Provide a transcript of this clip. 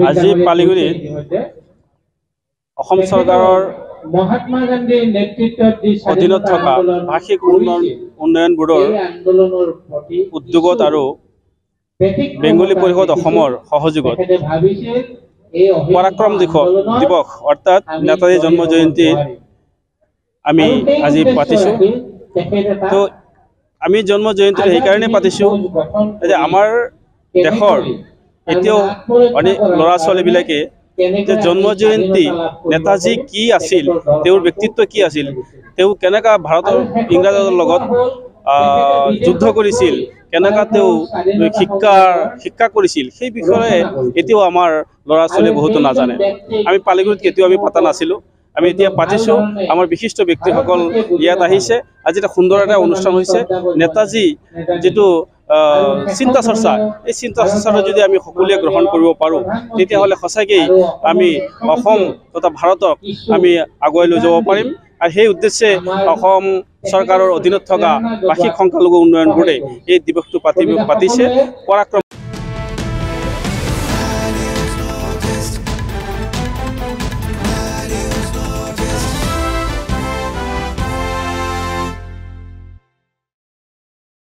আজি পালিগুৰিত অসম চৰকাৰৰ মহাত্মা গান্ধীৰ নেতৃত্বত অধীনত থকা ভাষিক উন্নয়ন বোৰ্ডৰ উদ্যোগত আৰু বেংগলী পৰিষদ অসমৰ সহযোগত পৰাক্ৰম দিৱস অৰ্থাৎ নেতাজী জন্ম জয়ন্তী আমি আজি পাতিছোঁ। তো আমি জন্ম জয়ন্তী সেইকাৰণে পাতিছোঁ যে আমাৰ দেশৰ এতিয়াও অনেক ল'ৰা ছোৱালীবিলাকে যে জন্ম জয়ন্তী নেতাজী কি আছিল, তেওঁৰ ব্যক্তিত্ব কি আছিল, তেওঁ কেনেকৈ ভাৰতৰ ইংৰাজৰ লগত যুদ্ধ কৰিছিল, কেনেকৈ তেওঁ শিক্ষা কৰিছিল, সেই বিষয়ে এতিয়াও আমাৰ ল'ৰা ছোৱালীয়ে বহুতো নাজানে। আমি পালিগুৰিত কেতিয়াও আমি পতা নাছিলোঁ, আমি এতিয়া পাতিছোঁ। আমাৰ বিশিষ্ট ব্যক্তিসকল ইয়াত আহিছে। আজি এটা সুন্দৰ এটা অনুষ্ঠান হৈছে। নেতাজী যিটো চিন্তা চৰ্চা, এই চিন্তা চৰ্চাটো যদি আমি সকলোৱে গ্ৰহণ কৰিব পাৰোঁ তেতিয়াহ'লে সঁচাকেই আমি অসম তথা ভাৰতক আমি আগুৱাই লৈ যাব পাৰিম। আৰু সেই উদ্দেশ্যে অসম চৰকাৰৰ অধীনত থকা ভাষিক সংখ্যালঘু উন্নয়ন বোৰ্ডে এই দিৱসটো পাতিছে। পৰাক্ৰম